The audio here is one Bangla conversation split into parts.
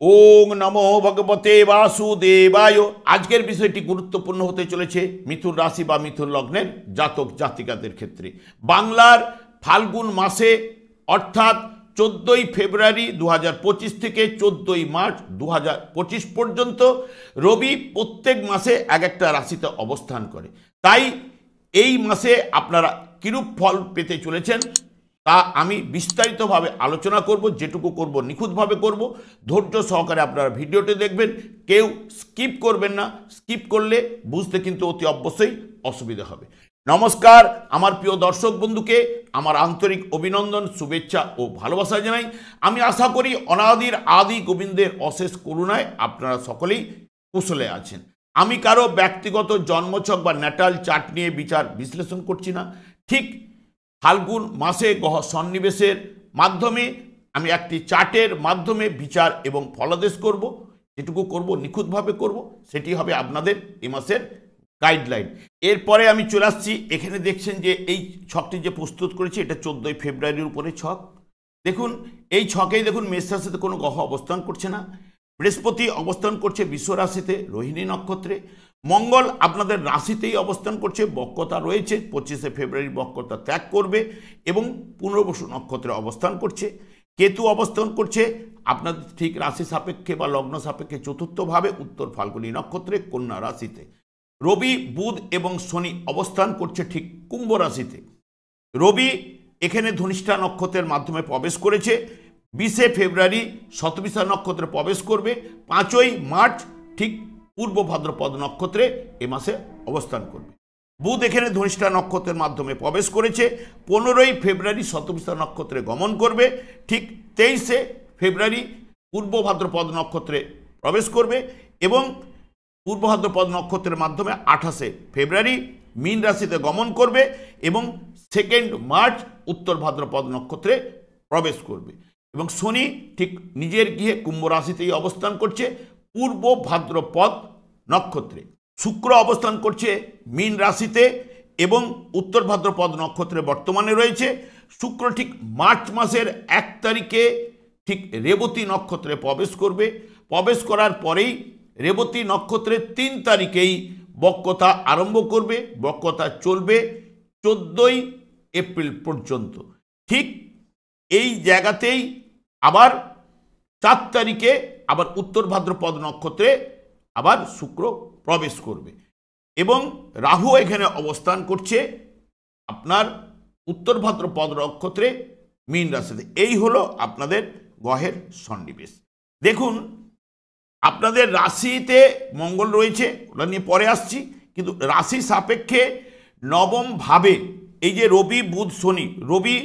ওং নমো ভগবতে বাসুদেবায়। আজকের বিষয়টি গুরুত্বপূর্ণ হতে চলেছে মিথুন রাশি বা মিথুন লগ্নের জাতক জাতিকাদের ক্ষেত্রে। বাংলার ফাল্গুন মাসে অর্থাৎ 14ই ফেব্রুয়ারি 2025 থেকে 14ই মার্চ 2025 পর্যন্ত রবি প্রত্যেক মাসে এক একটা রাশিতে অবস্থান করে। তাই এই মাসে আপনারা কিরূপ ফল পেতে চলেছেন তা আমি বিস্তারিতভাবে আলোচনা করব। যেটুকু করব নিখুঁতভাবে করব। ধৈর্য সহকারে আপনারা ভিডিওটি দেখবেন, কেউ স্কিপ করবেন না। স্কিপ করলে বুঝতে কিন্তু অতি অবশ্যই অসুবিধা হবে। নমস্কার, আমার প্রিয় দর্শক বন্ধুকে আমার আন্তরিক অভিনন্দন, শুভেচ্ছা ও ভালোবাসা জানাই। আমি আশা করি অনাদির আদি গোবিন্দের অশেষ করুণায় আপনারা সকলেই কুশলে আছেন। আমি কারো ব্যক্তিগত জন্মছক বা ন্যাটাল চার্ট নিয়ে বিচার বিশ্লেষণ করছি না। ঠিক ফাল্গুন মাসে গ্রহ সন্নিবেশের মাধ্যমে আমি একটি চার্টের মাধ্যমে বিচার এবং ফলাদেশ করব। যেটুকু করব নিখুঁতভাবে করব, সেটি হবে আপনাদের এই মাসের গাইডলাইন। এরপরে আমি চলে আসছি, এখানে দেখছেন যে এই ছকটি যে প্রস্তুত করেছি এটা 14ই ফেব্রুয়ারির উপরে ছক। দেখুন এই ছকেই দেখুন মেষ রাশিতে কোনো গ্রহ অবস্থান করছে না। বৃহস্পতি অবস্থান করছে বৃষ রাশিতে রোহিণী নক্ষত্রে। মঙ্গল আপনাদের রাশিতেই অবস্থান করছে, বক্রতা রয়েছে, 25শে ফেব্রুয়ারি বক্রতা ত্যাগ করবে এবং পুনর্বসু নক্ষত্রে অবস্থান করছে। কেতু অবস্থান করছে আপনাদের ঠিক রাশি সাপেক্ষে বা লগ্ন সাপেক্ষে চতুর্থভাবে উত্তর ফাল্গুনী নক্ষত্রে কন্যা রাশিতে। রবি, বুধ এবং শনি অবস্থান করছে ঠিক কুম্ভ রাশিতে। রবি এখানে ধনিষ্ঠা নক্ষত্রের মাধ্যমে প্রবেশ করেছে, 20শে ফেব্রুয়ারি শতবিশা নক্ষত্রে প্রবেশ করবে, 5ই মার্চ ঠিক পূর্ব ভাদ্রপদ নক্ষত্রে এ মাসে অবস্থান করবে। বুধ এখানে ধনিষ্ঠা নক্ষত্রের মাধ্যমে প্রবেশ করেছে, 15ই ফেব্রুয়ারি শতবিশা নক্ষত্রে গমন করবে, ঠিক 23শে ফেব্রুয়ারি পূর্ব ভাদ্রপদ নক্ষত্রে প্রবেশ করবে এবং পূর্ব ভাদ্রপদ নক্ষত্রের মাধ্যমে 28শে ফেব্রুয়ারি মীন রাশিতে গমন করবে এবং 2 মার্চ উত্তর ভাদ্রপদ নক্ষত্রে প্রবেশ করবে। এবং শনি ঠিক নিজের গৃহে কুম্ভ রাশিতেই অবস্থান করছে পূর্ব ভাদ্রপদ নক্ষত্রে। শুক্র অবস্থান করছে মীন রাশিতে এবং উত্তর ভাদ্রপদ নক্ষত্রে বর্তমানে রয়েছে। শুক্র ঠিক মার্চ মাসের 1 তারিখে ঠিক রেবতী নক্ষত্রে প্রবেশ করবে। প্রবেশ করার পরেই রেবতী নক্ষত্রের 3 তারিখেই বক্রতা আরম্ভ করবে। বক্রতা চলবে 14ই এপ্রিল পর্যন্ত। ঠিক এই জায়গাতেই আবার 4 তারিখে আবার উত্তর ভাদ্রপদ নক্ষত্রে আবার শুক্র প্রবেশ করবে এবং রাহু এখানে অবস্থান করছে আপনার উত্তর ভাদ্রপদ নক্ষত্রে মীন রাশিতে। এই হলো আপনাদের গ্রহের সন্নিবেশ। দেখুন আপনাদের রাশিতে মঙ্গল রয়েছে, ওটা নিয়ে পরে আসছি, কিন্তু রাশি সাপেক্ষে নবম ভাবে এই যে রবি, বুধ, শনি, রবি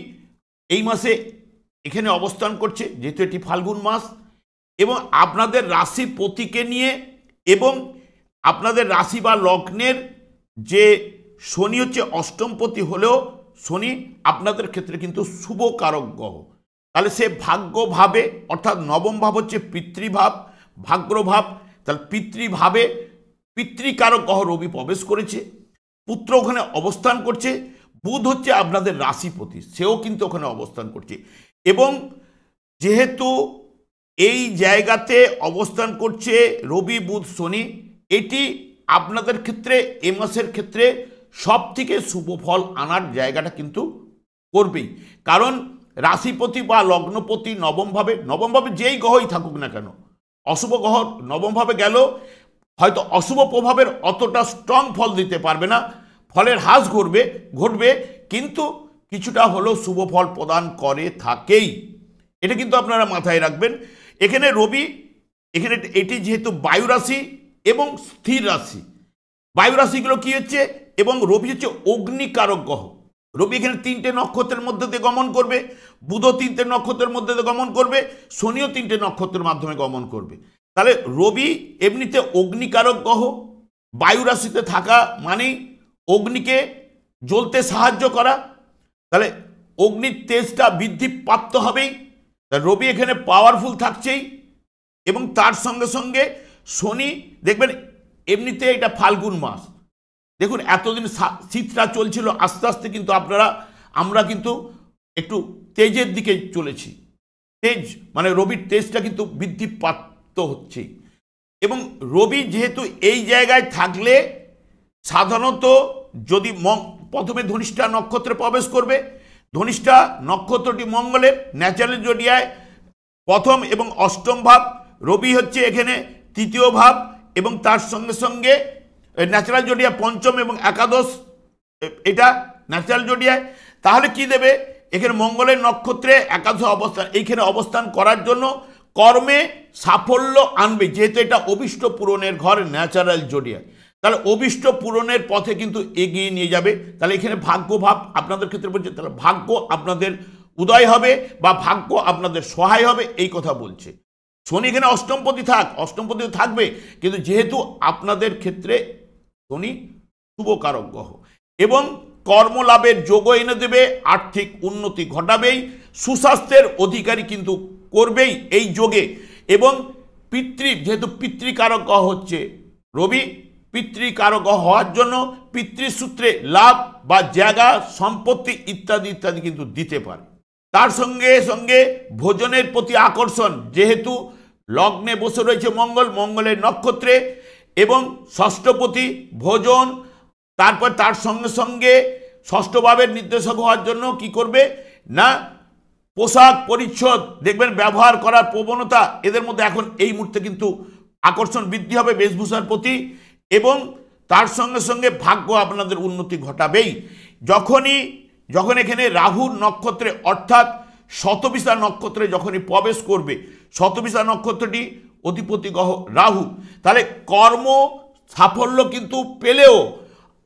এই মাসে এখানে অবস্থান করছে যেহেতু এটি ফাল্গুন মাস এবং আপনাদের রাশি পতিকে নিয়ে এবং আপনাদের রাশি বা লগ্নের যে শনি হচ্ছে অষ্টমপতি হলেও শনি আপনাদের ক্ষেত্রে কিন্তু শুভ কারক গ্রহ। তাহলে সে ভাগ্যভাবে অর্থাৎ নবম ভাব হচ্ছে পিতৃভাব, ভাগ্যভাব, তাহলে পিতৃভাবে পিতৃকারক গ্রহ রবি প্রবেশ করেছে। পুত্র ওখানে অবস্থান করছে। বুধ হচ্ছে আপনাদের রাশিপতি, সেও কিন্তু ওখানে অবস্থান করছে এবং যেহেতু এই জায়গাতে অবস্থান করছে রবি, বুধ, শনি, এটি আপনাদের ক্ষেত্রে এ মাসের ক্ষেত্রে সব থেকে শুভ ফল আনার জায়গাটা কিন্তু করবেই। কারণ রাশিপতি বা লগ্নপতি নবমভাবে যেই গ্রহই থাকুক না কেন, অশুভ গ্রহ নবমভাবে গেল হয়তো অশুভ প্রভাবের অতটা স্ট্রং ফল দিতে পারবে না, ফলের হ্রাস ঘটবে, কিন্তু কিছুটা হলেও শুভ ফল প্রদান করে থাকেই। এটা কিন্তু আপনারা মাথায় রাখবেন। এখানে রবি এখানে এটি যেহেতু বায়ু রাশি এবং স্থির রাশি, বায়ু রাশিগুলো কি হচ্ছে এবং রবি হচ্ছে অগ্নিকারক গ্রহ। রবি এখানে 3টে নক্ষত্রের মধ্যে দিয়ে গমন করবে, বুধও 3টে নক্ষত্রের মধ্যে দিয়ে গমন করবে, শনিও 3টে নক্ষত্রের মাধ্যমে গমন করবে। তাহলে রবি এমনিতে অগ্নিকারক গ্রহ, বায়ু রাশিতে থাকা মানেই অগ্নিকে জ্বলতে সাহায্য করা, তাহলে অগ্নির তেজটা বৃদ্ধি প্রাপ্ত হবেই। রবি এখানে পাওয়ারফুল থাকছেই এবং তার সঙ্গে সঙ্গে শনি দেখবেন এমনিতে এটা ফাল্গুন মাস, দেখুন এতদিন শীতটা চলছিল, আস্তে আস্তে কিন্তু আমরা কিন্তু একটু তেজের দিকে চলেছি। তেজ মানে রবির তেজটা কিন্তু বৃদ্ধি তো হচ্ছেই। এবং রবি যেহেতু এই জায়গায় থাকলে সাধারণত যদি প্রথমে ধনিষ্ঠা নক্ষত্রে প্রবেশ করবে, ধনিষ্ঠা নক্ষত্রটি মঙ্গলের ন্যাচারাল জোডিয়ায় প্রথম এবং অষ্টম ভাব, রবি হচ্ছে এখানে তৃতীয় ভাব, এবং তার সঙ্গে সঙ্গে ন্যাচারাল জোডিয়া পঞ্চম এবং একাদশ, এটা ন্যাচারাল জোডিয়ায়। তাহলে কি দেবে, এখানে মঙ্গলের নক্ষত্রে একাদশ অবস্থান, এইখানে অবস্থান করার জন্য কর্মে সাফল্য আনবে, যেহেতু এটা অভিষ্ট পূরণের ঘর ন্যাচারাল জোডিয়ায়। তাহলে অভিষ্ট পূরণের পথে কিন্তু এগিয়ে নিয়ে যাবে। তাহলে এখানে ভাগ্য ভাব আপনাদের ক্ষেত্রে বলছে, তাহলে ভাগ্য আপনাদের উদয় হবে বা ভাগ্য আপনাদের সহায় হবে, এই কথা বলছে। শনি এখানে অষ্টমপতি অষ্টমপতি থাকবে, কিন্তু যেহেতু আপনাদের ক্ষেত্রে শনি শুভকারক গ্রহ এবং কর্মলাভের যোগও এনে দেবে, আর্থিক উন্নতি ঘটাবেই, সুস্বাস্থ্যের অধিকারী কিন্তু করবেই এই যোগে। এবং যেহেতু পিতৃকারক গ্রহ হচ্ছে রবি, পিতৃকারক গ্রহ হওয়ার জন্য পিতৃসূত্রে লাভ বা জায়গা সম্পত্তি ইত্যাদি ইত্যাদি কিন্তু দিতে পারে। তার সঙ্গে সঙ্গে ভোজনের প্রতি আকর্ষণ, যেহেতু লগ্নে বসে রয়েছে মঙ্গলের নক্ষত্রে এবং ষষ্ঠপতি ভোজন, তারপর তার সঙ্গে সঙ্গে ষষ্ঠ ভাবের নির্দেশক হওয়ার জন্য কি করবে না, পোশাক পরিচ্ছদ দেখবেন ব্যবহার করার প্রবণতা এদের মধ্যে এখন এই মুহূর্তে কিন্তু আকর্ষণ বৃদ্ধি হবে বেশভূষার প্রতি, এবং তার সঙ্গে সঙ্গে ভাগ্য আপনাদের উন্নতি ঘটাবেই। যখন এখানে রাহুর নক্ষত্রে অর্থাৎ শতবিশা নক্ষত্রে যখনই প্রবেশ করবে, শতবিশা নক্ষত্রটি অধিপতি গ্রহ রাহু, তাহলে কর্ম সাফল্য কিন্তু পেলেও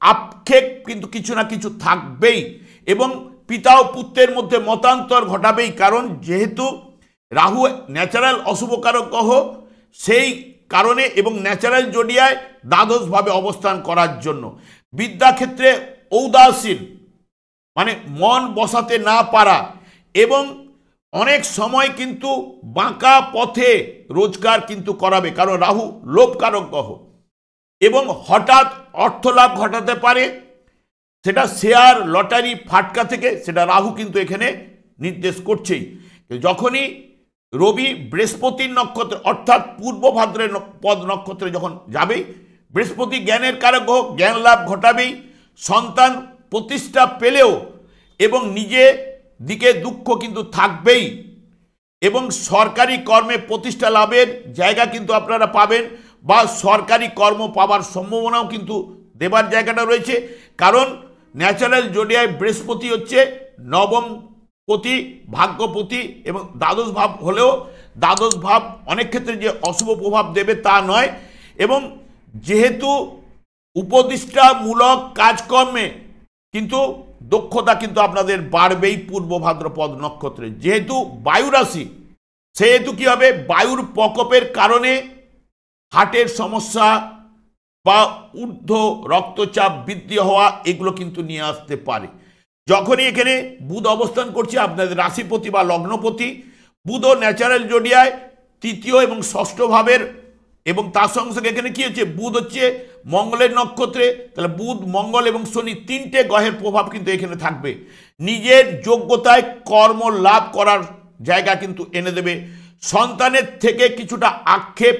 আক্ষেপ কিন্তু কিছু না কিছু থাকবেই, এবং পিতা ও পুত্রের মধ্যে মতান্তর ঘটাবেই। কারণ যেহেতু রাহু ন্যাচারাল অশুভকারক গ্রহ, সেই কারণে এবং ন্যাচারাল জোডিয়ায় দ্বাদশভাবে অবস্থান করার জন্য বিদ্যাক্ষেত্রে ঔদাসীন, মানে মন বসাতে না পারা, এবং অনেক সময় কিন্তু বাঁকা পথে রোজগার কিন্তু করাবে, কারণ রাহু লোভকারক গ্রহ, এবং হঠাৎ অর্থলাভ ঘটাতে পারে, সেটা শেয়ার লটারি ফাটকা থেকে, সেটা রাহু কিন্তু এখানে নির্দেশ করছেই। যখনই রবি বৃহস্পতির নক্ষত্র অর্থাৎ পূর্ব ভাদ্রের পদ নক্ষত্রে যখন যাবেই, বৃহস্পতি জ্ঞানের কারক গ্রহ, জ্ঞান লাভ ঘটাবেই, সন্তান প্রতিষ্ঠা পেলেও এবং নিজে দিকে দুঃখ কিন্তু থাকবেই, এবং সরকারি কর্মে প্রতিষ্ঠা লাভের জায়গা কিন্তু আপনারা পাবেন, বা সরকারি কর্ম পাওয়ার সম্ভাবনাও কিন্তু দেবার জায়গাটা রয়েছে। কারণ ন্যাচারাল জোডিয়ায় বৃহস্পতি হচ্ছে নবমপতি, ভাগ্যপতি, এবং দ্বাদশ ভাব হলেও দ্বাদশ ভাব অনেক ক্ষেত্রে যে অশুভ প্রভাব দেবে তা নয়। এবং যেহেতু উপদিষ্টামূলক কাজকর্মে কিন্তু দক্ষতা কিন্তু আপনাদের বাড়বেই পূর্ব ভাদ্রপদ নক্ষত্রে, যেহেতু বায়ু রাশি, সেহেতু কি হবে, বায়ুর প্রকোপের কারণে হার্টের সমস্যা বা ঊর্ধ্ব রক্তচাপ বৃদ্ধি হওয়া এগুলো কিন্তু নিয়ে আসতে পারে। যখনই এখানে বুধ অবস্থান করছে আপনাদের রাশিপতি বা লগ্নপতি, বুধও ন্যাচারাল জোডিয়ায় তৃতীয় এবং ষষ্ঠ ভাবের, এবং তার সঙ্গে সঙ্গে এখানে কি হচ্ছে, বুধ হচ্ছে মঙ্গলের নক্ষত্রে, তাহলে বুধ মঙ্গল এবং শনি তিনটে গ্রহের প্রভাব কিন্তু এখানে থাকবে। নিজের যোগ্যতায় কর্ম লাভ করার জায়গা কিন্তু এনে দেবে। সন্তানের থেকে কিছুটা আক্ষেপ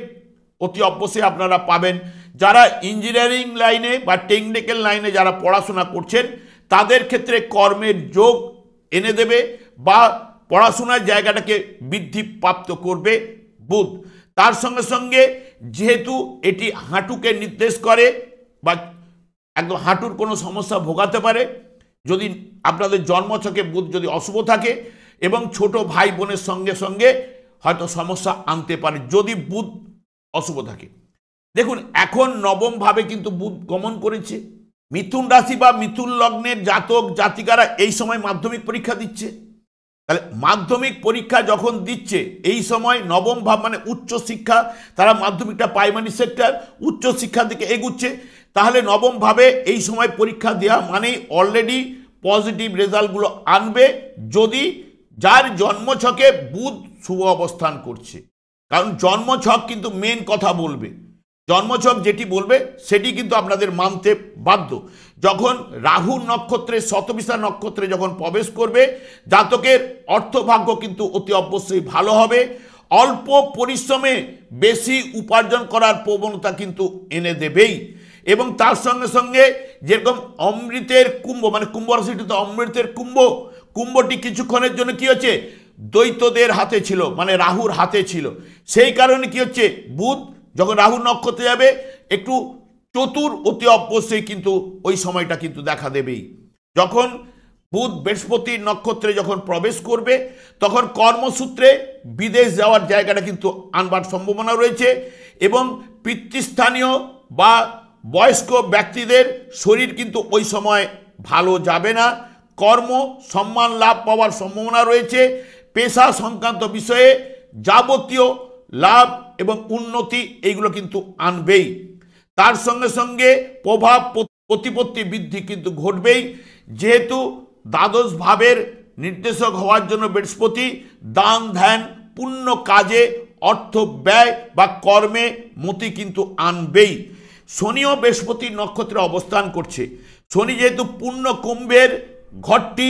অতি অবশ্যই আপনারা পাবেন। যারা ইঞ্জিনিয়ারিং লাইনে বা টেকনিক্যাল লাইনে যারা পড়াশোনা করছেন তাদের ক্ষেত্রে কর্মের যোগ এনে দেবে বা পড়াশোনার জায়গাটাকে বৃদ্ধি প্রাপ্ত করবে বুধ। তার সঙ্গে সঙ্গে যেহেতু এটি হাঁটুকে নির্দেশ করে বা একদম হাঁটুর কোনো সমস্যা ভোগাতে পারে যদি আপনাদের জন্মছকে বুধ যদি অশুভ থাকে, এবং ছোট ভাই বোনের সঙ্গে সঙ্গে হয়তো সমস্যা আনতে পারে যদি বুধ অশুভ থাকে। দেখুন এখন নবম ভাবে কিন্তু বুধ গমন করেছে। মিথুন রাশি বা মিথুন লগ্নের জাতক জাতিকারা এই সময় মাধ্যমিক পরীক্ষা দিচ্ছে। তাহলে মাধ্যমিক পরীক্ষা যখন দিচ্ছে এই সময় নবম ভাব মানে উচ্চ শিক্ষা, তারা মাধ্যমিকটা প্রাইমারি সেক্টর উচ্চ শিক্ষার দিকে এগুচ্ছে, তাহলে নবম ভাবে এই সময় পরীক্ষা দেওয়া মানেই অলরেডি পজিটিভ রেজাল্টগুলো আনবে যদি যার জন্মছকে বুধ শুভ অবস্থান করছে। কারণ জন্মছক কিন্তু মেন কথা বলবে, জন্মছক যেটি বলবে সেটি কিন্তু আপনাদের মানতে বাধ্য। যখন রাহু নক্ষত্রে শতবিশা নক্ষত্রে যখন প্রবেশ করবে জাতকের অর্থভাগ্য কিন্তু অতি অবশ্যই ভালো হবে। অল্প পরিশ্রমে বেশি উপার্জন করার প্রবণতা কিন্তু এনে দেবেই। এবং তার সঙ্গে সঙ্গে যেরকম অমৃতের কুম্ভ, মানে কুম্ভ রাশিটি তো অমৃতের কুম্ভ, কুম্ভটি কিছুক্ষণের জন্য কি হচ্ছে, দ্বৈতদের হাতে ছিল, মানে রাহুর হাতে ছিল। সেই কারণে কি হচ্ছে, বুধ যখন রাহুর নক্ষত্রে যাবে একটু চতুর অতি অবশ্যই কিন্তু ওই সময়টা কিন্তু দেখা দেবেই। যখন বুধ বৃহস্পতির নক্ষত্রে যখন প্রবেশ করবে তখন কর্মসূত্রে বিদেশ যাওয়ার জায়গাটা কিন্তু আনবার সম্ভাবনা রয়েছে। এবং পিতৃস্থানীয় বা বয়স্ক ব্যক্তিদের শরীর কিন্তু ওই সময় ভালো যাবে না। কর্ম সম্মান লাভ পাওয়ার সম্ভাবনা রয়েছে। পেশা সংক্রান্ত বিষয়ে যাবতীয় লাভ এবং উন্নতি এইগুলো কিন্তু আনবেই। তার সঙ্গে সঙ্গে প্রভাব প্রতিপত্তি বৃদ্ধি কিন্তু ঘটবেই, যেহেতু দ্বাদশ ভাবের নির্দেশক হওয়ার জন্য বৃহস্পতি দান ধ্যান পুণ্য কাজে অর্থ ব্যয় বা কর্মে মতি কিন্তু আনবেই। শনিও বৃহস্পতির নক্ষত্রে অবস্থান করছে। শনি যেহেতু পূর্ণ কুম্ভের ঘরটি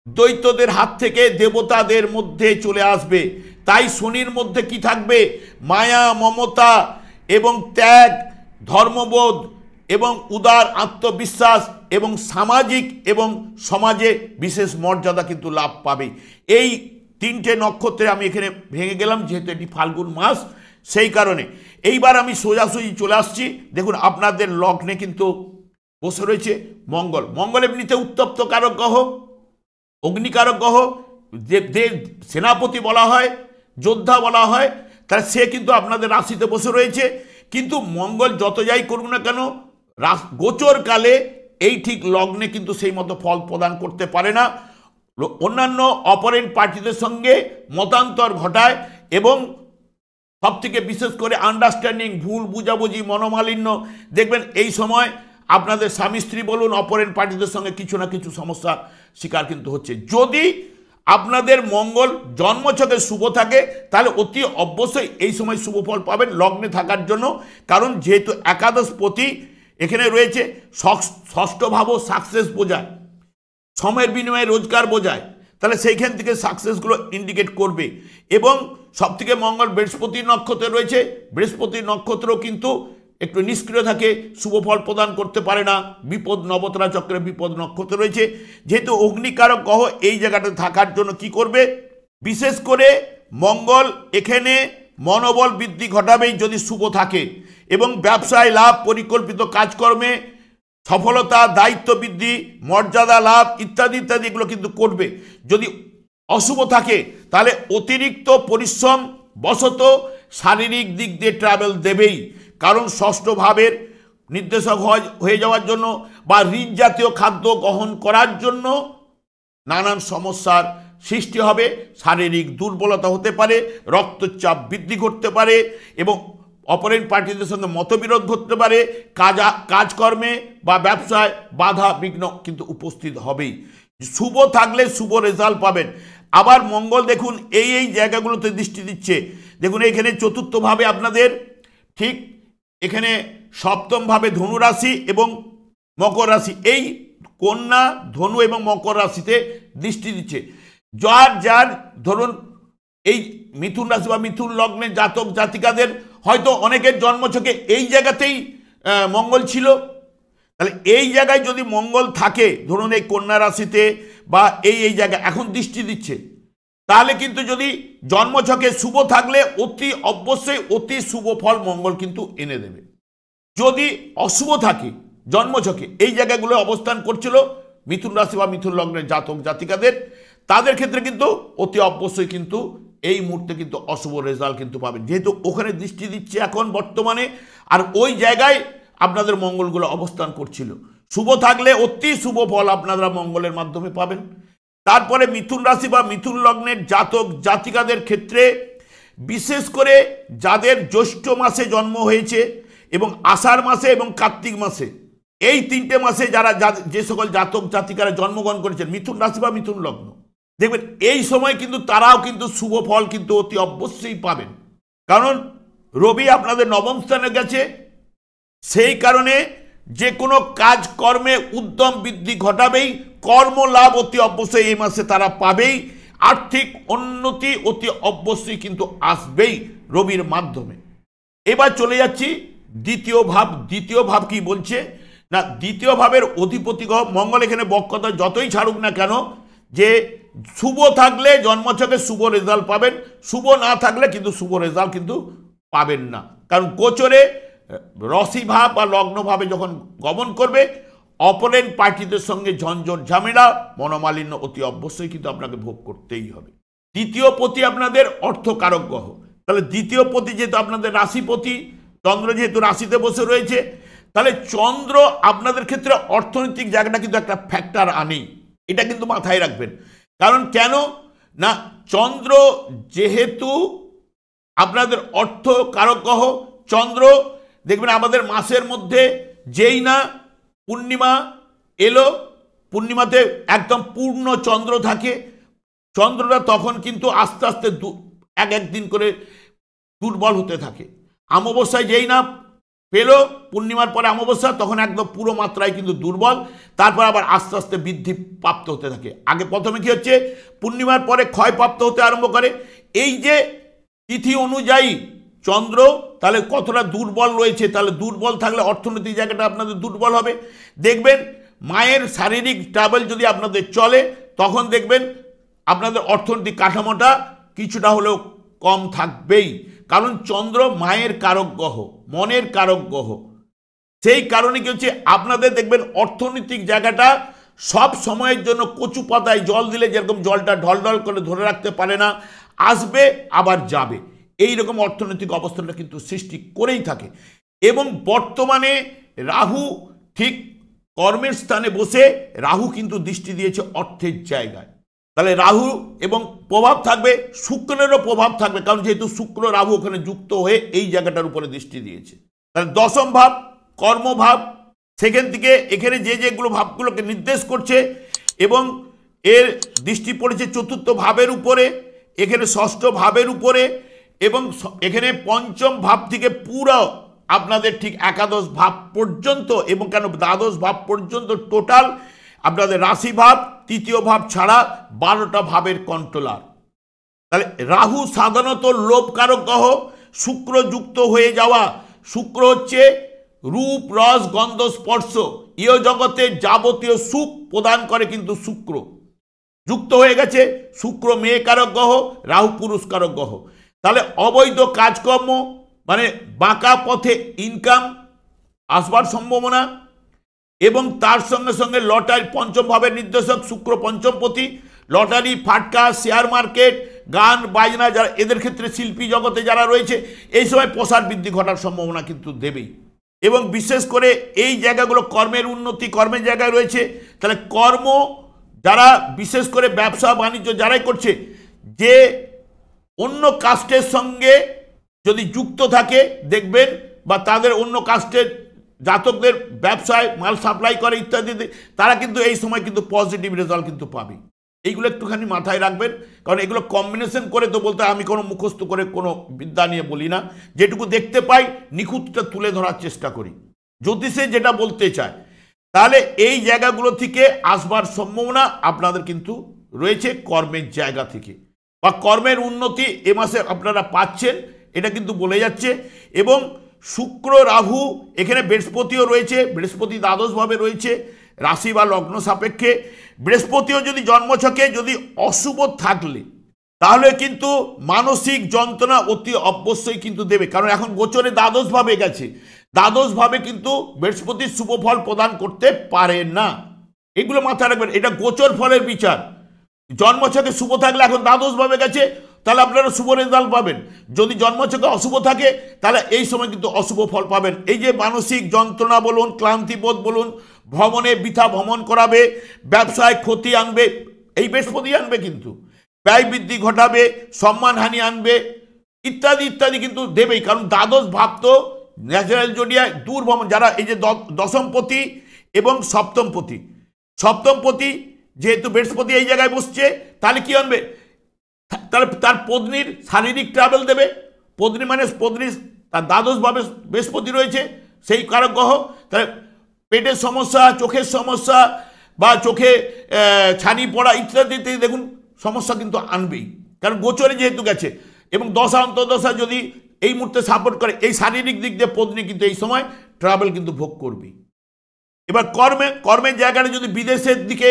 দৈত্যদের হাত থেকে দেবতাদের মধ্যে চলে আসবে, তাই শনির মধ্যে কি থাকবে, মায়া মমতা এবং ত্যাগ, ধর্মবোধ এবং উদার আত্মবিশ্বাস এবং সামাজিক এবং সমাজে বিশেষ মর্যাদা কিন্তু লাভ পাবে। এই তিনটে নক্ষত্রে আমি এখানে ভেঙে গেলাম, যেহেতু এটি ফাল্গুন মাস, সেই কারণে এইবার আমি সোজাসুজি চলে আসছি। দেখুন আপনাদের লগ্নে কিন্তু বসে রয়েছে মঙ্গল। মঙ্গল এমনিতে উত্তপ্ত কারক গ্রহ, অগ্নিকারক গ্রহ, যে সেনাপতি বলা হয়, যোদ্ধা বলা হয়, তাহলে সে কিন্তু আপনাদের রাশিতে বসে রয়েছে। কিন্তু মঙ্গল যত যাই করুক না কেন গোচরকালে এই ঠিক লগ্নে কিন্তু সেই মতো ফল প্রদান করতে পারে না। অন্যান্য অপরেন্ট পার্টিদের সঙ্গে মতান্তর ঘটায় এবং সবথেকে বিশেষ করে আন্ডারস্ট্যান্ডিং, ভুল বুঝাবুঝি, মনোমালিন্য, দেখবেন এই সময় আপনাদের স্বামী স্ত্রী বলুন অপরেন্ট পার্টিদের সঙ্গে কিছু না কিছু সমস্যা শিকার কিন্তু হচ্ছে। যদি আপনাদের মঙ্গল জন্মছকে শুভ থাকে তাহলে অতি অবশ্যই এই সময় শুভ ফল পাবেন লগ্নে থাকার জন্য। কারণ যেহেতু একাদশপতি এখানে রয়েছে, ষষ্ঠ ভাবও সাকসেস বোঝায়, সময়ের বিনিময়ে রোজগার বোঝায়, তাহলে সেইখান থেকে সাকসেসগুলো ইন্ডিকেট করবে। এবং সবথেকে মঙ্গল বৃহস্পতির নক্ষত্রে রয়েছে, বৃহস্পতির নক্ষত্রও কিন্তু একটু নিষ্ক্রিয় থাকে, শুভ ফল প্রদান করতে পারে না, বিপদ নবতরা চক্রে বিপদ নক্ষত্র রয়েছে। যেহেতু অগ্নিকারক গ্রহ এই জায়গাটা থাকার জন্য কি করবে, বিশেষ করে মঙ্গল এখানে মনোবল বৃদ্ধি ঘটাবেই যদি শুভ থাকে, এবং ব্যবসায় লাভ, পরিকল্পিত কাজকর্মে সফলতা, দায়িত্ব বৃদ্ধি, মর্যাদা লাভ ইত্যাদি ইত্যাদি এগুলো কিন্তু করবে। যদি অশুভ থাকে তাহলে অতিরিক্ত পরিশ্রম বশত শারীরিক দিক দিয়ে ট্রাভেল দেবেই। কারণ ষষ্ঠ ভাবের নির্দেশক হয়ে যাওয়ার জন্য বা রিচ জাতীয় খাদ্য গ্রহণ করার জন্য নানান সমস্যার সৃষ্টি হবে, শারীরিক দুর্বলতা হতে পারে, রক্তচাপ বৃদ্ধি ঘটতে পারে এবং অপরেন্ট পার্টিদের সঙ্গে মতবিরোধ ঘটতে পারে, কাজকর্মে বা ব্যবসায় বাধা বিঘ্ন কিন্তু উপস্থিত হবেই। শুভ থাকলে শুভ রেজাল্ট পাবেন। আবার মঙ্গল দেখুন এই জায়গাগুলোতে দৃষ্টি দিচ্ছে। দেখুন এখানে চতুর্থভাবে আপনাদের ঠিক এখানে সপ্তমভাবে ধনু রাশি এবং মকর রাশি, এই কন্যা, ধনু এবং মকর রাশিতে দৃষ্টি দিচ্ছে। যার ধরুন এই মিথুন রাশি বা মিথুন লগ্নের জাতক জাতিকাদের হয়তো অনেকের জন্মছকে এই জায়গাতেই মঙ্গল ছিল, তাহলে এই জায়গায় যদি মঙ্গল থাকে, ধরুন এই কন্যা রাশিতে বা এই জায়গায় এখন দৃষ্টি দিচ্ছে, তাহলে কিন্তু যদি জন্মছকে শুভ থাকলে অতি অবশ্যই অতি শুভ ফল মঙ্গল কিন্তু এনে দেবে। যদি অশুভ থাকে জন্মছকে, এই জায়গাগুলো অবস্থান করছিল মিথুন রাশি বা মিথুন লগ্নের জাতক জাতিকাদের, তাদের ক্ষেত্রে কিন্তু অতি অবশ্যই কিন্তু এই মুহূর্তে কিন্তু অশুভ রেজাল্ট কিন্তু পাবেন, যেহেতু ওখানে দৃষ্টি দিচ্ছে এখন বর্তমানে, আর ওই জায়গায় আপনাদের মঙ্গলগুলো অবস্থান করছিল। শুভ থাকলে অতি শুভ ফল আপনারা মঙ্গলের মাধ্যমে পাবেন। তারপরে মিথুন রাশি বা মিথুন লগ্নের জাতক জাতিকাদের ক্ষেত্রে বিশেষ করে যাদের জ্যৈষ্ঠ মাসে জন্ম হয়েছে এবং আষাঢ় মাসে এবং কার্তিক মাসে, এই তিনটে মাসে যারা যে সকল জাতক জাতিকারা জন্মগ্রহণ করেছেন মিথুন রাশি বা মিথুন লগ্ন, দেখবেন এই সময় কিন্তু তারাও কিন্তু শুভ ফল কিন্তু অতি অবশ্যই পাবেন। কারণ রবি আপনাদের নবম স্থানে গেছে, সেই কারণে যে কোনো কাজকর্মে উদ্যম বৃদ্ধি ঘটাবেই, কর্ম লাভ অতি অবশ্যই এই মাসে তারা পাবেই। আর্থিক উন্নতি অতি অবশ্যই কিন্তু আসবেই রবির মাধ্যমে। এবার চলে যাচ্ছি দ্বিতীয় ভাব। দ্বিতীয় ভাব কি বলছে না, দ্বিতীয় ভাবের অধিপতি গ্রহ মঙ্গল এখানে বক্রতা যতই ছাড়ুক না কেন, যে শুভ থাকলে জন্মছকে শুভ রেজাল্ট পাবেন, শুভ না থাকলে কিন্তু শুভ রেজাল্ট কিন্তু পাবেন না। কারণ গোচরে রাশি ভাব বা লগ্ন ভাবে যখন গমন করবে, অপোনেন্ট পার্টিদের সঙ্গে ঝঞ্ঝট ঝামেলা মনোমালিন্য অতি অবশ্যই কিন্তু আপনাকে ভোগ করতেই হবে। দ্বিতীয় পতি আপনাদের অর্থকারক গ্রহ, তাহলে দ্বিতীয় পতি যেহেতু আপনাদের রাশিপতি, চন্দ্র যেহেতু রাশিতে বসে রয়েছে, তাহলে চন্দ্র আপনাদের ক্ষেত্রে অর্থনৈতিক জায়গাটা কিন্তু একটা ফ্যাক্টর আনেই, এটা কিন্তু মাথায় রাখবেন। কারণ কেন না, চন্দ্র যেহেতু আপনাদের অর্থ কারক গ্রহ, চন্দ্র দেখবেন আমাদের মাসের মধ্যে যেই না পূর্ণিমা এলো, পূর্ণিমাতে একদম পূর্ণ চন্দ্র থাকে, চন্দ্রটা তখন কিন্তু আস্তে আস্তে এক দিন করে দুর্বল হতে থাকে। অমাবস্যায় যেই না পেল, পূর্ণিমার পরে অমাবস্যা, তখন একদম পুরো মাত্রায় কিন্তু দুর্বল, তারপর আবার আস্তে আস্তে বৃদ্ধি প্রাপ্ত হতে থাকে। আগে প্রথমে কি হচ্ছে, পূর্ণিমার পরে ক্ষয়প্রাপ্ত হতে আরম্ভ করে। এই যে তিথি অনুযায়ী চন্দ্র তাহলে কতটা দুর্বল রয়েছে, তাহলে দুর্বল থাকলে অর্থনৈতিক জায়গাটা আপনাদের দুর্বল হবে। দেখবেন মায়ের শারীরিক ট্রাভেল যদি আপনাদের চলে, তখন দেখবেন আপনাদের অর্থনৈতিক কাঠামোটা কিছুটা হলেও কম থাকবেই। কারণ চন্দ্র মায়ের কারক গ্রহ, মনের কারক গ্রহ। সেই কারণে কি হচ্ছে, আপনাদের দেখবেন অর্থনৈতিক জায়গাটা সব সময়ের জন্য কচু পাতায় জল দিলে যেরকম জলটা ঢলঢল করে ধরে রাখতে পারে না, আসবে আবার যাবে, এই রকম অর্থনৈতিক অবস্থাটা কিন্তু সৃষ্টি করেই থাকে। এবং বর্তমানে রাহু ঠিক কর্মের স্থানে বসে, রাহু কিন্তু দৃষ্টি দিয়েছে অর্থের জায়গায়। তাহলে রাহু এবং প্রভাব থাকবে, শুক্রেরও প্রভাব থাকবে, কারণ যেহেতু শুক্র রাহু ওখানে যুক্ত হয়ে এই জায়গাটার উপরে দৃষ্টি দিয়েছে। তাহলে দশম ভাব কর্মভাব, সেখান থেকে এখানে যে যেগুলো ভাবগুলোকে নির্দেশ করছে, এবং এর দৃষ্টি পড়েছে চতুর্থ ভাবের উপরে, এখানে ষষ্ঠ ভাবের উপরে, এবং এখানে পঞ্চম ভাব থেকে পুরো আপনাদের ঠিক একাদশ ভাব পর্যন্ত, এবং কেন দ্বাদশ ভাব পর্যন্ত টোটাল আপনাদের রাশি ভাব, তৃতীয় ভাব ছাড়া 12টা ভাবের কন্ট্রোলার। তাহলে রাহু সাধারণত লোভকারক গ্রহ, শুক্র যুক্ত হয়ে যাওয়া, শুক্র হচ্ছে রূপ রস গন্ধ স্পর্শ, ইহ জগতে যাবতীয় সুখ প্রদান করে, কিন্তু শুক্র যুক্ত হয়ে গেছে। শুক্র মেয়ে কারক গ্রহ, রাহু পুরুষ কারক গ্রহ। তাহলে অবৈধ কাজকর্ম মানে বাঁকা পথে ইনকাম আসবার সম্ভাবনা, এবং তার সঙ্গে সঙ্গে লটারি, পঞ্চম ভাবের নির্দেশক শুক্র পঞ্চমপতি, লটারি ফাটকা শেয়ার মার্কেট গান বাজনা, যারা এদের ক্ষেত্রে শিল্পী জগতে যারা রয়েছে, এই সময় প্রসার বৃদ্ধি ঘটার সম্ভাবনা কিন্তু দেবেই। এবং বিশেষ করে এই জায়গাগুলো কর্মের উন্নতি, কর্মের জায়গায় রয়েছে। তাহলে কর্ম যারা বিশেষ করে ব্যবসা বাণিজ্য যারাই করছে, যে অন্য কাস্টের সঙ্গে যদি যুক্ত থাকে দেখবেন, বা তাদের অন্য কাস্টের জাতকদের ব্যবসায় মাল সাপ্লাই করে ইত্যাদিতে, তারা কিন্তু এই সময় কিন্তু পজিটিভ রেজাল্ট কিন্তু পাবে। এইগুলো একটুখানি মাথায় রাখবেন, কারণ এগুলো কম্বিনেশন করে তো বলতে আমি কোনো মুখস্থ করে কোনো বিদ্যা নিয়ে বলি না, যেটুকু দেখতে পাই নিখুঁতটা তুলে ধরার চেষ্টা করি, জ্যোতিষে যেটা বলতে চায়। তাহলে এই জায়গাগুলো থেকে আসবার সম্ভাবনা আপনাদের কিন্তু রয়েছে কর্মের জায়গা থেকে, বা কর্মের উন্নতি এ মাসে আপনারা পাচ্ছেন, এটা কিন্তু বলে যাচ্ছে। এবং শুক্র রাহু এখানে বৃহস্পতিও রয়েছে, বৃহস্পতি দ্বাদশভাবে রয়েছে রাশি বা লগ্ন সাপেক্ষে। বৃহস্পতিও যদি জন্মছকে যদি অশুভ থাকলে, তাহলে কিন্তু মানসিক যন্ত্রণা অতি অবশ্যই কিন্তু দেবে, কারণ এখন গোচরে দ্বাদশভাবে গেছে, দ্বাদশভাবে কিন্তু বৃহস্পতির শুভ ফল প্রদান করতে পারে না। এগুলো মাথায় রাখবেন, এটা গোচর ফলের বিচার। জন্মছকে শুভ থাকলে এখন দ্বাদশভাবে গেছে, তাহলে আপনারা শুভ রেজাল্ট পাবেন। যদি জন্মছকে অশুভ থাকে, তাহলে এই সময় কিন্তু অশুভ ফল পাবেন। এই যে মানসিক যন্ত্রণা বলুন, ক্লান্তিবোধ বলুন, ভ্রমণে বৃথা ভ্রমণ করাবে, ব্যবসায় ক্ষতি আনবে, এই বৃহস্পতি আনবে, কিন্তু ব্যয় বৃদ্ধি ঘটাবে, সম্মানহানি আনবে, ইত্যাদি ইত্যাদি কিন্তু দেবেই। কারণ দ্বাদশ ভাব তো ন্যাচারাল জোডিয়ায় দূর ভ্রমণ, যারা এই যে দশমপতি এবং সপ্তমপতি, সপ্তমপতি যেহেতু বৃহস্পতি এই জায়গায় বসছে, তাহলে কি আনবে, তাহলে তার পত্নীর শারীরিক ট্রাভেল দেবে। পত্নী মানে পত্নীর তার দ্বাদশভাবে বৃহস্পতি রয়েছে, সেই কারক গ্রহ। তাহলে পেটের সমস্যা, চোখের সমস্যা, বা চোখে ছানি পড়া ইত্যাদিতে দেখুন সমস্যা কিন্তু আনবেই, কারণ গোচরে যেহেতু গেছে এবং দশা অন্তর্দশা যদি এই মুহূর্তে সাপোর্ট করে, এই শারীরিক দিক দিয়ে পত্নী কিন্তু এই সময় ট্রাভেল কিন্তু ভোগ করবে। এবার কর্মের জায়গাটা যদি বিদেশের দিকে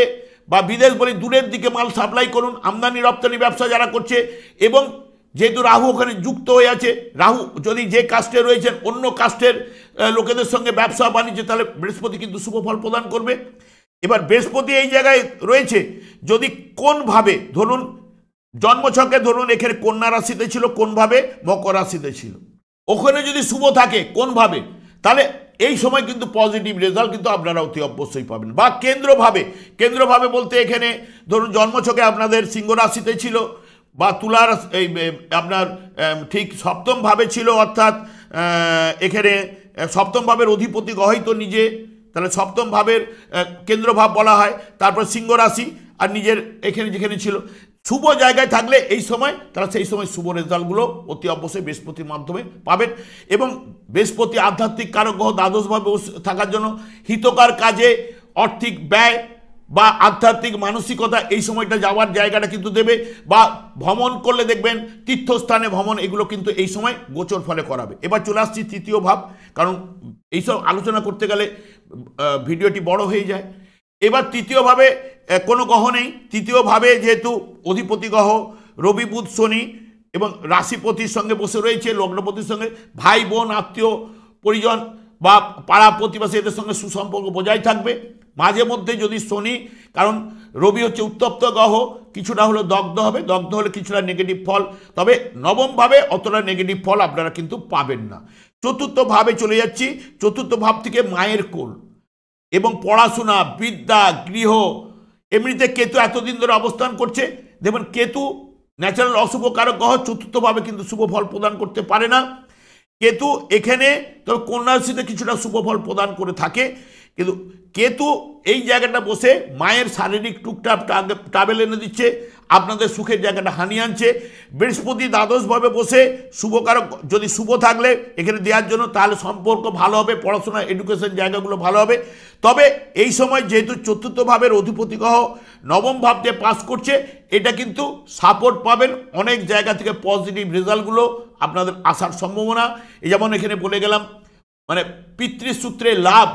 বা বিদেশ বলি দূরের দিকে মাল সাপ্লাই করুন, আমদানি রপ্তানি ব্যবসা যারা করছে, এবং যেহেতু রাহু ওখানে যুক্ত হয়ে আছে, রাহু যদি যে কাস্টে রয়েছেন অন্য কাস্টের লোকেদের সঙ্গে ব্যবসা বাণিজ্য, তাহলে বৃহস্পতি কিন্তু শুভ ফল প্রদান করবে। এবার বৃহস্পতি এই জায়গায় রয়েছে, যদি কোনভাবে ধরুন জন্মছকে ধরুন এখানে কন্যা রাশিতে ছিল, কোনভাবে মকর রাশিতে ছিল, ওখানে যদি শুভ থাকে কোনভাবে, তাহলে এই সময় কিন্তু পজিটিভ রেজাল্ট কিন্তু আপনারা অতি অবশ্যই পাবেন। বা কেন্দ্রভাবে বলতে এখানে ধরুন জন্মছকে আপনাদের সিংহ রাশিতে ছিল বা তুলার এই আপনার ঠিক সপ্তম ভাবে ছিল, অর্থাৎ এখানে সপ্তম ভাবের অধিপতি গ্রহই তো নিজে, তাহলে সপ্তম ভাবের কেন্দ্রভাব বলা হয়, তারপর সিংহ রাশি আর নিজের এখানে যেখানে ছিল শুভ জায়গায় থাকলে এই সময় তারা সেই সময় শুভ রেজাল্টগুলো অতি অবশ্যই বৃহস্পতির মাধ্যমে পাবেন। এবং বৃহস্পতি আধ্যাত্মিক কারক গ্রহ দ্বাদশভাবে থাকার জন্য হিতকার কাজে আর্থিক ব্যয় বা আধ্যাত্মিক মানসিকতা এই সময়টা যাওয়ার জায়গাটা কিন্তু দেবে। বা ভ্রমণ করলে দেখবেন তীর্থস্থানে ভ্রমণ, এগুলো কিন্তু এই সময় গোচর ফলে করাবে। এবার চলে আসছি তৃতীয় ভাব, কারণ এইসব আলোচনা করতে গেলে ভিডিওটি বড় হয়ে যায়। এবার তৃতীয়ভাবে কোনো গ্রহ নেই, তৃতীয়ভাবে যেহেতু অধিপতি গ্রহ রবি বুধ শনি এবং রাশিপতির সঙ্গে বসে রয়েছে, লগ্নপতির সঙ্গে ভাই বোন আত্মীয় পরিজন বা পাড়া প্রতিবেশী এদের সঙ্গে সুসম্পর্ক বজায় থাকবে। মাঝে মধ্যে যদি শনি, কারণ রবি হচ্ছে উত্তপ্ত গ্রহ, কিছুটা হলো দগ্ধ হবে, দগ্ধ হলে কিছুটা নেগেটিভ ফল, তবে নবমভাবে অতটা নেগেটিভ ফল আপনারা কিন্তু পাবেন না। চতুর্থ ভাবে চলে যাচ্ছি, চতুর্থ ভাব থেকে মায়ের কোল এবং পড়াশোনা, বিদ্যা, গৃহ, এমনিতে কেতু এতদিন ধরে অবস্থান করছে, দেখবেন কেতু ন্যাচারাল অশুভ কারক গ্রহ, চতুর্থভাবে কিন্তু শুভ ফল প্রদান করতে পারে না। কেতু এখানে তবে কন্যা রাশিতে কিছুটা শুভ ফল প্রদান করে থাকে, কিন্তু কেতু এই জায়গাটা বসে মায়ের শারীরিক টুকটাক ট্রাভেল এনে দিচ্ছে, আপনাদের সুখের জায়গাটা হানি আনছে। বৃহস্পতি দ্বাদশভাবে বসে শুভকারক যদি শুভ থাকলে এখানে দেওয়ার জন্য, তাহলে সম্পর্ক ভালো হবে, পড়াশোনা এডুকেশন জায়গাগুলো ভালো হবে। তবে এই সময় যেহেতু চতুর্থ ভাবের অধিপতি গ্রহ নবম ভাবতে পাস করছে, এটা কিন্তু সাপোর্ট পাবেন, অনেক জায়গা থেকে পজিটিভ রেজাল্টগুলো আপনাদের আসার সম্ভাবনা। এই যেমন এখানে বলে গেলাম, মানে পিতৃসূত্রে লাভ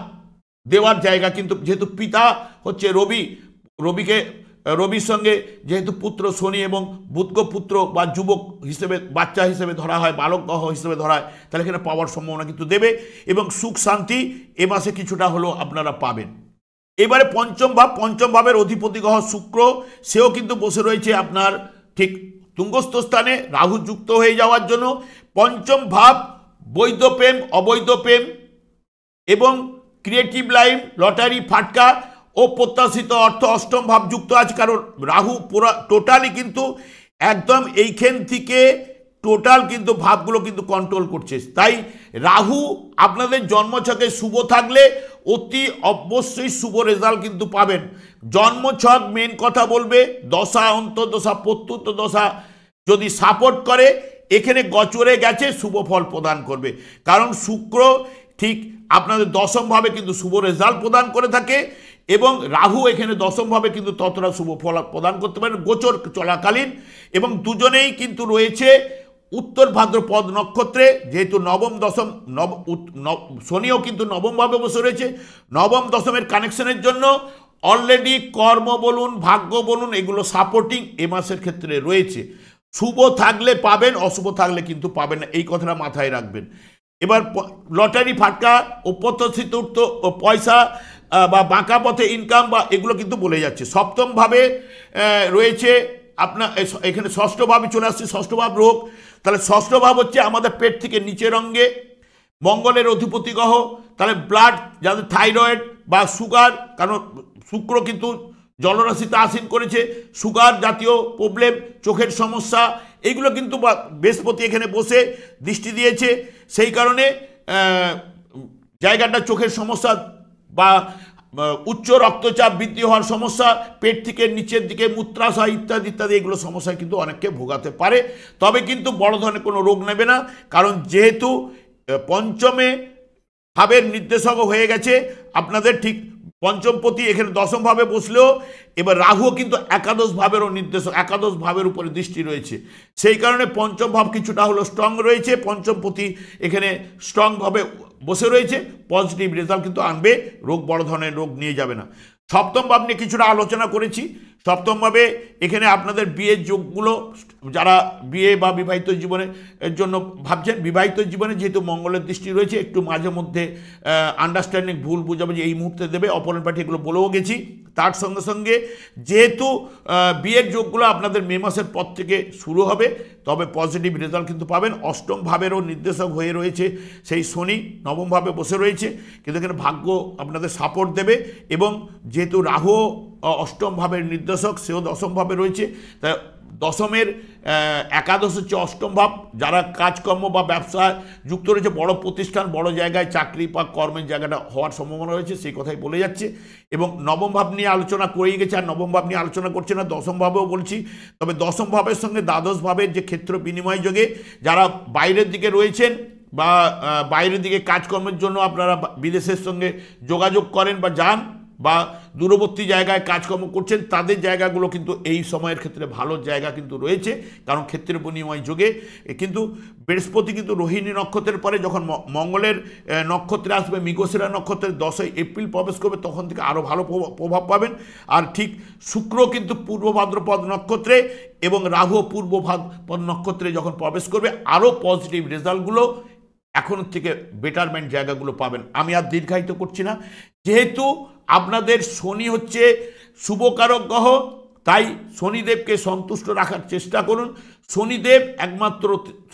দেওয়ার জায়গা, কিন্তু যেহেতু পিতা হচ্ছে রবির সঙ্গে যেহেতু পুত্র শনি এবং বুধকে পুত্র বা যুবক হিসেবে, বাচ্চা হিসেবে ধরা হয়, বালক গ্রহ হিসেবে ধরা হয়, তাহলে এখানে পাওয়ার সম্ভাবনা কিন্তু দেবে এবং সুখ শান্তি এ মাসে কিছুটা হলেও আপনারা পাবেন। এবারে পঞ্চম ভাবের অধিপতি গ্রহ শুক্র, সেও কিন্তু বসে রয়েছে আপনার ঠিক তুঙ্গস্থ স্থানে, রাহু যুক্ত হয়ে যাওয়ার জন্য। পঞ্চম ভাব বৈধ প্রেম, অবৈধ প্রেম এবং ক্রিয়েটিভ লাইন, লটারি, ফাটকা ও প্রত্যাশিত অর্থ অষ্টম ভাব যুক্ত আছে, কারণ রাহু পুরো টোটালি কিন্তু একদম এইখান থেকে টোটাল কিন্তু ভাবগুলো কিন্তু কন্ট্রোল করছে। তাই রাহু আপনাদের জন্মছকে শুভ থাকলে অতি অবশ্যই শুভ রেজাল্ট কিন্তু পাবেন। জন্মছক মেন কথা বলবে, দশা অন্তর্দশা প্রত্যুত দশা যদি সাপোর্ট করে, এখানে গচরে গেছে শুভ ফল প্রদান করবে, কারণ শুক্র ঠিক আপনাদের দশমভাবে কিন্তু শুভ রেজাল্ট প্রদান করে থাকে এবং রাহু এখানে দশমভাবে কিন্তু ততটা শুভ ফল প্রদান করতে পারেন গোচর চলাকালীন। এবং দুজনেই কিন্তু রয়েছে উত্তর ভাদ্রপদ নক্ষত্রে, যেহেতু নবম দশম শনিও কিন্তু নবমভাবে বসে রয়েছে, নবম দশমের কানেকশনের জন্য অলরেডি কর্ম বলুন, ভাগ্য বলুন, এগুলো সাপোর্টিং এ মাসের ক্ষেত্রে রয়েছে। শুভ থাকলে পাবেন, অশুভ থাকলে কিন্তু পাবেন না, এই কথাটা মাথায় রাখবেন। এবার লটারি, ফাটকা, অপ্রত্যাশিত পয়সা বা বাঁকা পথে ইনকাম বা এগুলো কিন্তু বলে যাচ্ছে। সপ্তমভাবে রয়েছে আপনার এখানে ষষ্ঠভাবে চলে আসছে, ষষ্ঠভাব রোগ, তাহলে ষষ্ঠ ভাব হচ্ছে আমাদের পেট থেকে নিচের অঙ্গে, মঙ্গলের অধিপতি গ্রহ, তাহলে ব্লাড, যাদের থাইরয়েড বা সুগার, কারণ শুক্র কিন্তু জলরাশিতে আসীন করেছে, সুগার জাতীয় প্রবলেম, চোখের সমস্যা, এইগুলো কিন্তু বৃহস্পতি এখানে বসে দৃষ্টি দিয়েছে, সেই কারণে জায়গাটা চোখের সমস্যা বা উচ্চ রক্তচাপ বৃদ্ধি হওয়ার সমস্যা, পেট থেকে নিচের দিকে মূত্রাশয় ইত্যাদি ইত্যাদি এগুলো সমস্যায় কিন্তু অনেককে ভোগাতে পারে। তবে কিন্তু বড় ধরনের কোনো রোগ নেবে না, কারণ যেহেতু পঞ্চমে ভাবের নির্দেশক হয়ে গেছে আপনাদের ঠিক পঞ্চমপতি এখানে দশম ভাবে বসলেও এবার রাহুও কিন্তু একাদশ ভাবেরও নির্দেশক, একাদশ ভাবের উপরে দৃষ্টি রয়েছে, সেই কারণে পঞ্চম ভাব কিছুটা হলো স্ট্রং রয়েছে। পঞ্চমপতি এখানে স্ট্রংভাবে বসে রয়েছে, পজিটিভ রেজাল্ট কিন্তু আনবে, রোগ বড় ধরনের রোগ নিয়ে যাবে না। সপ্তম ভাব নিয়ে কিছুটা আলোচনা করেছি। সপ্তম ভাবে এখানে আপনাদের বিয়ের যোগগুলো, যারা বিয়ে বা বিবাহিত জীবনের জন্য ভাবছেন, বিবাহিত জীবনে যেহেতু মঙ্গলের দৃষ্টি রয়েছে, একটু মাঝে মধ্যে আন্ডারস্ট্যান্ডিং ভুল বুঝাবুঝি এই মুহূর্তে দেবে, অপরের পার্টি এগুলো বলেও গেছি। তার সঙ্গে সঙ্গে যেহেতু বিয়ের যোগগুলো আপনাদের মে মাসের পর থেকে শুরু হবে, তবে পজিটিভ রেজাল্ট কিন্তু পাবেন। অষ্টম ভাবেরও নির্দেশক হয়ে রয়েছে সেই শনি, নবম ভাবে বসে রয়েছে, কিন্তু এখানে ভাগ্য আপনাদের সাপোর্ট দেবে। এবং যেহেতু রাহু অষ্টম ভাবের নির্দেশক, সেও দশম ভাবে রয়েছে, তাই দশমের একাদশ হচ্ছে অষ্টম ভাব। যারা কাজকর্ম বা ব্যবসায় যুক্ত রয়েছে, বড় প্রতিষ্ঠান, বড় জায়গায় চাকরি বা কর্মের জায়গাটা হওয়ার সম্ভাবনা রয়েছে, সেই কথাই বলে যাচ্ছে। এবং নবম ভাব নিয়ে আলোচনা করেই গেছে, আর নবম ভাব নিয়ে আলোচনা করছে না, দশম ভাবেও বলছি। তবে দশম ভাবের সঙ্গে দ্বাদশ ভাবের যে ক্ষেত্র বিনিময় যোগে যারা বাইরের দিকে রয়েছেন বা বাইরের দিকে কাজকর্মের জন্য আপনারা বিদেশের সঙ্গে যোগাযোগ করেন বা যান, বা দূরবর্তী জায়গায় কাজকর্ম করছেন, তাদের জায়গাগুলো কিন্তু এই সময়ের ক্ষেত্রে ভালো জায়গা কিন্তু রয়েছে, কারণ ক্ষেত্রের বিনিময় যোগে। কিন্তু বৃহস্পতি কিন্তু রোহিণী নক্ষত্রের পরে যখন মঙ্গলের নক্ষত্রে আসবে, মৃগশিরা নক্ষত্রের 10ই এপ্রিল প্রবেশ করবে, তখন থেকে আরও ভালো প্রভাব পাবেন। আর ঠিক শুক্র কিন্তু পূর্ব ভাদ্রপদ নক্ষত্রে এবং রাহু পূর্ব ভাদ্রপদ নক্ষত্রে যখন প্রবেশ করবে, আরও পজিটিভ রেজাল্টগুলো এখন থেকে বেটারমেন্ট জায়গাগুলো পাবেন। আমি আর দীর্ঘায়িত করছি না, যেহেতু আপনাদের শনি হচ্ছে শুভকারক গ্রহ, তাই শনিদেবকে সন্তুষ্ট রাখার চেষ্টা করুন। শনিদেব একমাত্র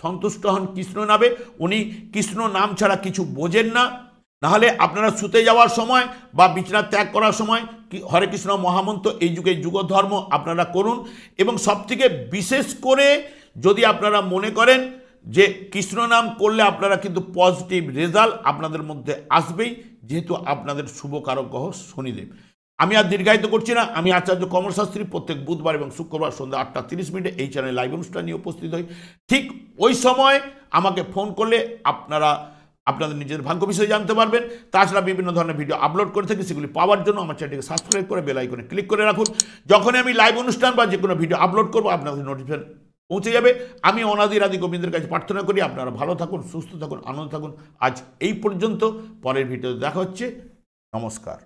সন্তুষ্ট হন কৃষ্ণ নামে, উনি কৃষ্ণ নাম ছাড়া কিছু বোঝেন না। নাহলে আপনারা শুতে যাওয়ার সময় বা বিছানা ত্যাগ করার সময় হরে কৃষ্ণ মহামন্ত্র, এই যুগে যুগধর্ম আপনারা করুন। এবং সবথেকে বিশেষ করে যদি আপনারা মনে করেন যে কৃষ্ণ নাম করলে আপনারা কিন্তু পজিটিভ রেজাল্ট আপনাদের মধ্যে আসবেই, যেহেতু আপনাদের শুভকারক গ্রহ শনিদেব। আমি আর দীর্ঘায়িত করছি না। আমি আচার্য কমল শাস্ত্রী প্রত্যেক বুধবার এবং শুক্রবার সন্ধ্যা 8:30 এই চ্যানেলে লাইভ অনুষ্ঠান নিয়ে উপস্থিত হই। ঠিক ওই সময় আমাকে ফোন করলে আপনারা আপনাদের নিজের ভাগ্য বিষয়ে জানতে পারবেন। তাছাড়া বিভিন্ন ধরনের ভিডিও আপলোড করে থাকি, সেগুলি পাওয়ার জন্য আমার চ্যানেলটিকে সাবস্ক্রাইব করে বেল আইকনে ক্লিক করে রাখুন। যখনই আমি লাইভ অনুষ্ঠান বা যে কোনো ভিডিও আপলোড করবো, আপনাদের নোটিফিকেশন পৌঁছে যাবে। আমি অনাদির আদি গোবিন্দের কাছে প্রার্থনা করি আপনারা ভালো থাকুন, সুস্থ থাকুন, আনন্দ থাকুন। আজ এই পর্যন্ত, পরের ভিডিওতে দেখা হচ্ছে। নমস্কার।